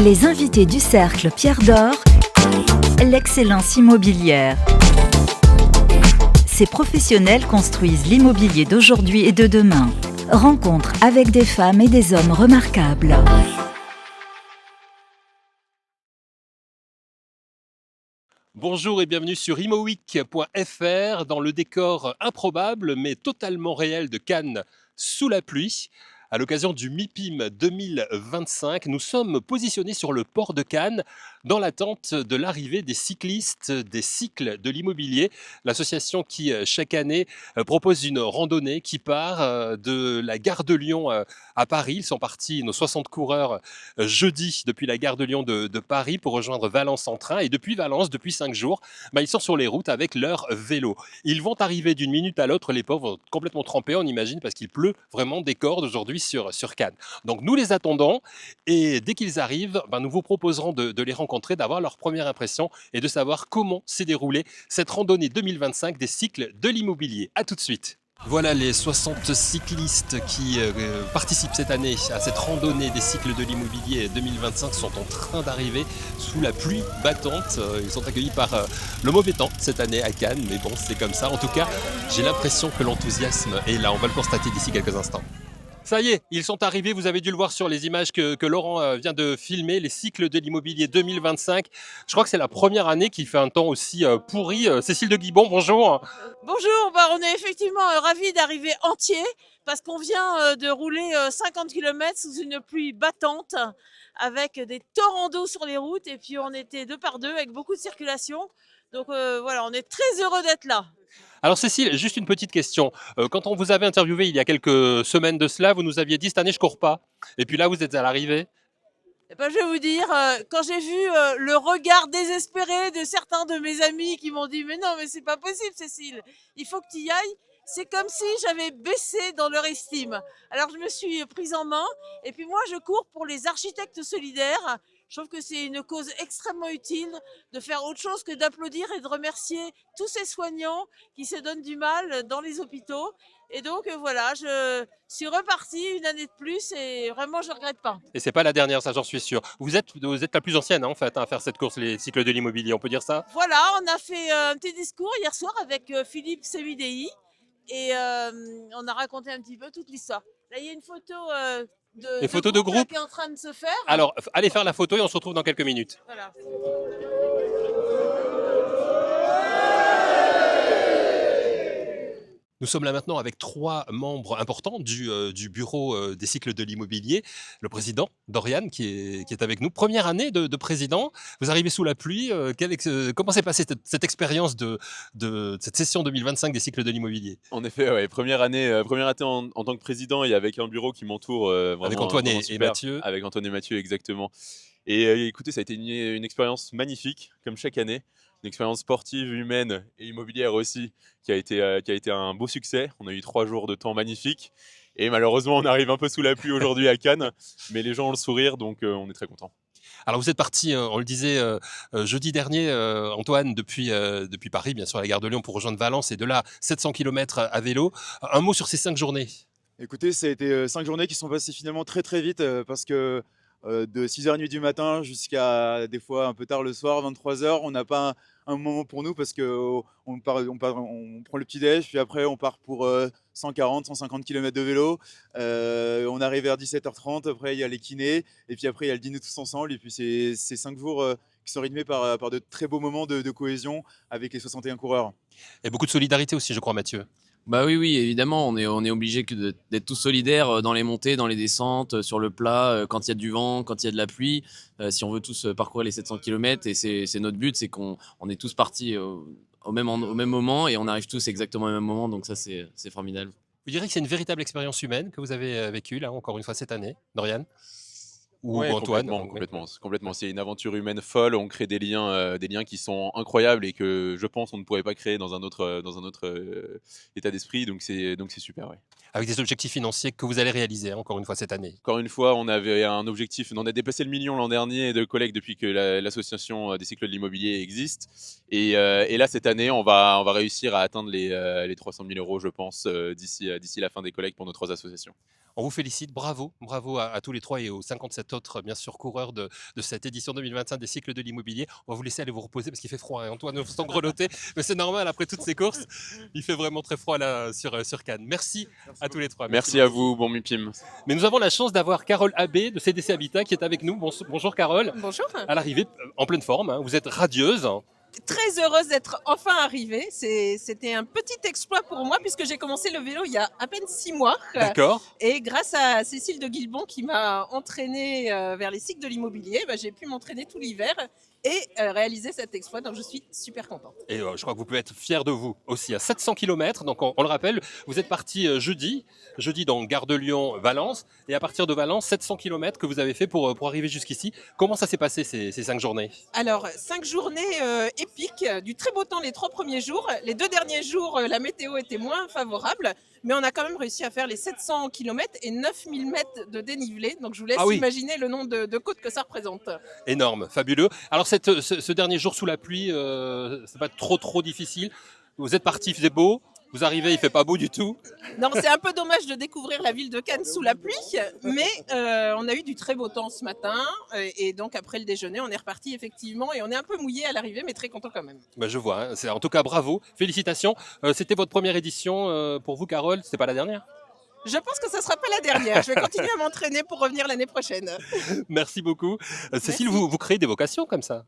Les invités du Cercle Pierre d'Or, l'excellence immobilière. Ces professionnels construisent l'immobilier d'aujourd'hui et de demain. Rencontre avec des femmes et des hommes remarquables. Bonjour et bienvenue sur imoweek.fr dans le décor improbable mais totalement réel de Cannes sous la pluie. À l'occasion du MIPIM 2025, nous sommes positionnés sur le port de Cannes dans l'attente de l'arrivée des cyclistes des cycles de l'immobilier, l'association qui chaque année propose une randonnée qui part de la gare de Lyon à Paris. Ils sont partis, nos 60 coureurs, jeudi depuis la gare de Lyon de Paris pour rejoindre Valence en train. Et depuis Valence, depuis 5 jours, ils sont sur les routes avec leur vélo. Ils vont arriver d'une minute à l'autre, les pauvres, complètement trempés, on imagine, parce qu'il pleut vraiment des cordes aujourd'hui sur Cannes. Donc nous les attendons et dès qu'ils arrivent, nous vous proposerons de les rencontrer, d'avoir leur première impression et de savoir comment s'est déroulée cette randonnée 2025 des cycles de l'immobilier. A tout de suite. Voilà les 60 cyclistes qui participent cette année à cette randonnée des cycles de l'immobilier 2025 sont en train d'arriver sous la pluie battante. Ils sont accueillis par le mauvais temps cette année à Cannes, mais bon, c'est comme ça. En tout cas, j'ai l'impression que l'enthousiasme est là. On va le constater d'ici quelques instants. Ça y est, ils sont arrivés, vous avez dû le voir sur les images que Laurent vient de filmer, les cycles de l'immobilier 2025. Je crois que c'est la première année qu'il fait un temps aussi pourri. Cécile de Guibon, bonjour. Bonjour, on est effectivement ravis d'arriver entier parce qu'on vient de rouler 50 km sous une pluie battante avec des torrents d'eau sur les routes et puis on était deux par deux avec beaucoup de circulation. Donc voilà, on est très heureux d'être là. Alors Cécile, juste une petite question. Quand on vous avait interviewé il y a quelques semaines de cela, vous nous aviez dit cette année je cours pas. Et puis là vous êtes à l'arrivée. Eh ben, je vais vous dire, quand j'ai vu le regard désespéré de certains de mes amis qui m'ont dit mais non mais c'est pas possible Cécile, il faut que tu y ailles. C'est comme si j'avais baissé dans leur estime. Alors je me suis prise en main et puis moi je cours pour les architectes solidaires. Je trouve que c'est une cause extrêmement utile de faire autre chose que d'applaudir et de remercier tous ces soignants qui se donnent du mal dans les hôpitaux. Et donc voilà, je suis repartie une année de plus et vraiment je ne regrette pas. Et c'est pas la dernière, ça j'en suis sûr. Vous êtes la plus ancienne en fait à faire cette course, les cycles de l'immobilier, on peut dire ça? Voilà, on a fait un petit discours hier soir avec Philippe Semidei et on a raconté un petit peu toute l'histoire. Là, il y a une photo Les photos de groupe qui est en train de se faire. Alors, allez faire la photo et on se retrouve dans quelques minutes. Voilà. Nous sommes là maintenant avec 3 membres importants du bureau des cycles de l'immobilier. Le président, Dorian, qui est avec nous. Première année de président. Vous arrivez sous la pluie. Comment s'est passée cette expérience de cette session 2025 des cycles de l'immobilier? En effet, ouais, première année en tant que président et avec un bureau qui m'entoure vraiment. Avec Antoine vraiment et super. Mathieu. Avec Antoine et Mathieu, exactement. Et écoutez, ça a été une expérience magnifique, comme chaque année. Une expérience sportive, humaine et immobilière aussi, qui a été un beau succès. On a eu 3 jours de temps magnifiques. Et malheureusement, on arrive un peu sous la pluie aujourd'hui à Cannes, mais les gens ont le sourire, donc on est très contents. Alors vous êtes parti, on le disait jeudi dernier, Antoine, depuis Paris, bien sûr, à la gare de Lyon, pour rejoindre Valence, et de là, 700 km à vélo. Un mot sur ces 5 journées? Écoutez, ça a été 5 journées qui sont passées finalement très très vite parce que de 6h30 du matin jusqu'à des fois un peu tard le soir, 23h, on n'a pas un moment pour nous parce qu'on on prend le petit-déj, puis après on part pour 140, 150 km de vélo. On arrive vers 17h30, après il y a les kinés, et puis après il y a le dîner tous ensemble. Et puis c'est 5 jours qui sont rythmés par de très beaux moments de cohésion avec les 61 coureurs. Et beaucoup de solidarité aussi, je crois, Mathieu. Bah oui, évidemment, on est obligé d'être tous solidaires dans les montées, dans les descentes, sur le plat, quand il y a du vent, quand il y a de la pluie, si on veut tous parcourir les 700 km. Et c'est notre but, c'est qu'on est tous partis au même moment et on arrive tous exactement au même moment. Donc ça, c'est formidable. Vous direz que c'est une véritable expérience humaine que vous avez vécue, là, encore une fois, cette année, Dorian? Ou Ouais, Antoine? complètement. C'est une aventure humaine folle. On crée des liens qui sont incroyables et que je pense on ne pourrait pas créer dans un autre état d'esprit. Donc c'est super. Ouais. Avec des objectifs financiers que vous allez réaliser, encore une fois, cette année. Encore une fois, on avait un objectif. On a dépassé le million l'an dernier de collègues depuis que l'association des cycles de l'immobilier existe. Et là, cette année, on va réussir à atteindre les 300 000 euros, je pense, d'ici la fin des collègues pour nos 3 associations. On vous félicite, bravo à tous les 3 et aux 57 autres, bien sûr, coureurs de cette édition 2025 des cycles de l'immobilier. On va vous laisser aller vous reposer parce qu'il fait froid. Hein. Antoine, vous grelotter, mais c'est normal après toutes ces courses. Il fait vraiment très froid là sur Cannes. Merci à tous les trois. Merci à vous, bon MIPIM. Mais nous avons la chance d'avoir Carole Abbé de CDC Habitat qui est avec nous. Bonjour Carole. Bonjour. À l'arrivée, en pleine forme, hein. Vous êtes radieuse. Très heureuse d'être enfin arrivée. C'était un petit exploit pour moi puisque j'ai commencé le vélo il y a à peine 6 mois. D'accord. Et grâce à Cécile de Guilbon qui m'a entraînée vers les cycles de l'immobilier, j'ai pu m'entraîner tout l'hiver et réaliser cet exploit. Donc je suis super contente. Et je crois que vous pouvez être fiers de vous aussi. À 700 km, donc on le rappelle, vous êtes parti jeudi dans Gare de Lyon-Valence. Et à partir de Valence, 700 km que vous avez fait pour arriver jusqu'ici. Comment ça s'est passé ces 5 journées? Alors, 5 journées épiques, du très beau temps les 3 premiers jours. Les 2 derniers jours, la météo était moins favorable, mais on a quand même réussi à faire les 700 km et 9000 mètres de dénivelé. Donc, je vous laisse imaginer le nombre de côtes que ça représente. Énorme, fabuleux. Alors, ce dernier jour sous la pluie, c'est pas trop difficile. Vous êtes parti, il faisait beau. Vous arrivez, il fait pas beau du tout. Non, c'est un peu dommage de découvrir la ville de Cannes sous la pluie, mais on a eu du très beau temps ce matin. Et donc, après le déjeuner, on est reparti effectivement. Et on est un peu mouillé à l'arrivée, mais très content quand même. Je vois, hein. En tout cas, bravo, félicitations. C'était votre première édition pour vous, Carole, c'était pas la dernière? Je pense que ce ne sera pas la dernière. Je vais continuer à m'entraîner pour revenir l'année prochaine. Merci beaucoup. Cécile, vous créez des vocations comme ça?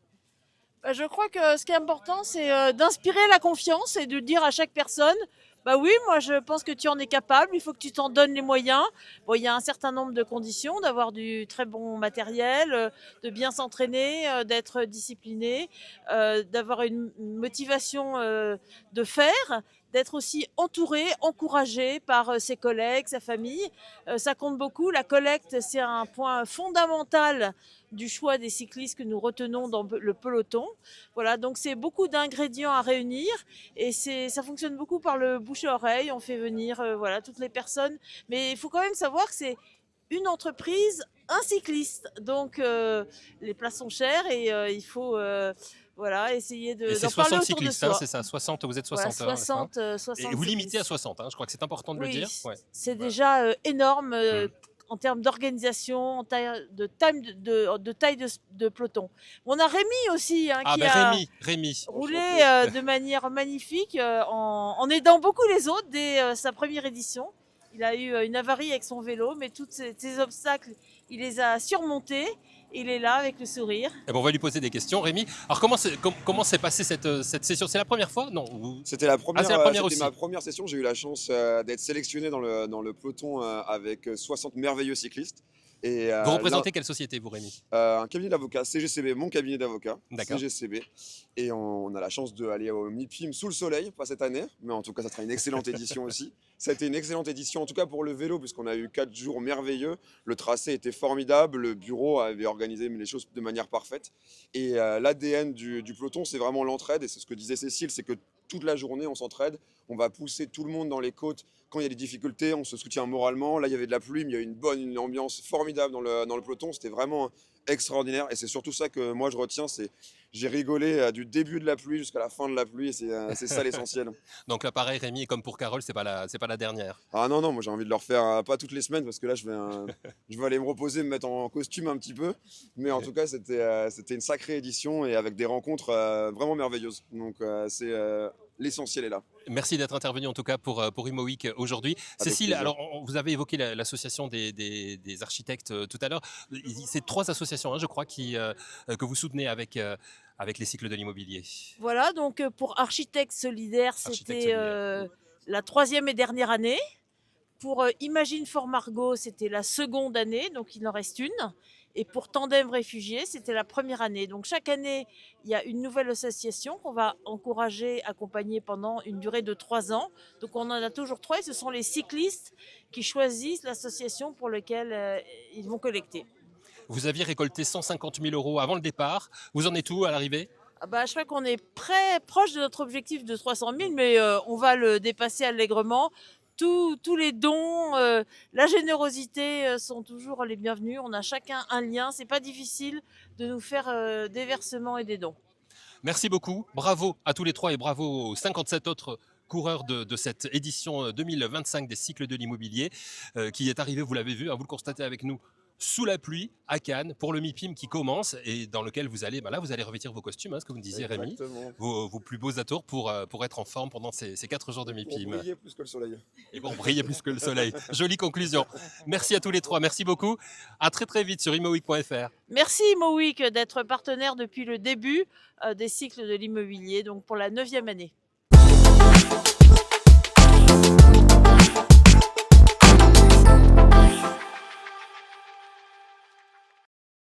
Je crois que ce qui est important, c'est d'inspirer la confiance et de dire à chaque personne, bah oui, moi je pense que tu en es capable, il faut que tu t'en donnes les moyens. Bon, il y a un certain nombre de conditions, d'avoir du très bon matériel, de bien s'entraîner, d'être discipliné, d'avoir une motivation de faire, d'être aussi entouré, encouragé par ses collègues, sa famille. Ça compte beaucoup. La collecte, c'est un point fondamental du choix des cyclistes que nous retenons dans le peloton. Voilà, donc c'est beaucoup d'ingrédients à réunir et ça fonctionne beaucoup par le bouche à oreille. On fait venir toutes les personnes, mais il faut quand même savoir que c'est une entreprise, un cycliste. Donc les places sont chères et il faut essayer d'en parler 60 autour cyclistes, de soi. C'est ça, 60, vous êtes 60. Voilà, 60, 60 et vous limitez cyclistes. à 60, je crois que c'est important de le dire. Ouais. C'est déjà énorme en termes d'organisation, en taille de peloton. On a Rémi aussi qui a Rémi. roulé de manière magnifique en aidant beaucoup les autres dès sa première édition. Il a eu une avarie avec son vélo, mais tous ces obstacles, il les a surmontés. Il est là avec le sourire. Et on va lui poser des questions. Rémi, alors comment s'est passée cette session? C'est la première fois? Non. C'était la première, aussi. ma première session. J'ai eu la chance d'être sélectionné dans le peloton avec 60 merveilleux cyclistes. Et, vous représentez quelle société, vous, Rémi? Un cabinet d'avocats, CGCB, mon cabinet d'avocats, CGCB. Et on a la chance d'aller au MIPIM sous le soleil, pas cette année, mais en tout cas, ça sera une excellente édition aussi. Ça a été une excellente édition, en tout cas pour le vélo, puisqu'on a eu 4 jours merveilleux. Le tracé était formidable, le bureau avait organisé les choses de manière parfaite. Et l'ADN du peloton, c'est vraiment l'entraide. Et c'est ce que disait Cécile, c'est que toute la journée, on s'entraide. On va pousser tout le monde dans les côtes. Quand il y a des difficultés, on se soutient moralement. Là, il y avait de la pluie, mais il y a eu une ambiance formidable dans le peloton. C'était vraiment extraordinaire. Et c'est surtout ça que moi, je retiens. J'ai rigolé du début de la pluie jusqu'à la fin de la pluie. Et c'est ça l'essentiel. Donc là, pareil, Rémi, comme pour Carole, c'est pas la dernière. Ah non, moi j'ai envie de le refaire, pas toutes les semaines, parce que là, je vais aller me reposer, me mettre en costume un petit peu. Mais en tout cas, c'était une sacrée édition et avec des rencontres vraiment merveilleuses. Donc l'essentiel est là. Merci d'être intervenu en tout cas pour Imo Week aujourd'hui. Cécile, alors vous avez évoqué l'association des architectes tout à l'heure. C'est 3 associations, je crois, que vous soutenez avec les cycles de l'immobilier. Voilà, donc pour Architectes Solidaires, c'était la 3e et dernière année. Pour Imagine for Margot, c'était la 2e année, donc il en reste une. Et pour Tandem Réfugiés, c'était la 1re année. Donc chaque année, il y a une nouvelle association qu'on va encourager, accompagner pendant une durée de 3 ans. Donc on en a toujours 3 et ce sont les cyclistes qui choisissent l'association pour laquelle ils vont collecter. Vous aviez récolté 150 000 € avant le départ. Vous en êtes où à l'arrivée? Je crois qu'on est très proche de notre objectif de 300 000, mais on va le dépasser allègrement. Tous les dons, la générosité sont toujours les bienvenus. On a chacun un lien. C'est pas difficile de nous faire des versements et des dons. Merci beaucoup. Bravo à tous les 3 et bravo aux 57 autres coureurs de cette édition 2025 des cycles de l'immobilier qui est arrivée, vous l'avez vu, vous le constatez avec nous, sous la pluie à Cannes pour le MIPIM qui commence et dans lequel vous allez, là, vous allez revêtir vos costumes, ce que vous me disiez Rémi, vos plus beaux atours pour être en forme pendant ces 4 jours de MIPIM. Pour briller plus que le soleil. Et pour briller plus que le soleil. Jolie conclusion. Merci à tous les trois, merci beaucoup. À très très vite sur imoweek.fr. Merci ImoWeek d'être partenaire depuis le début des cycles de l'immobilier, donc pour la 9e année.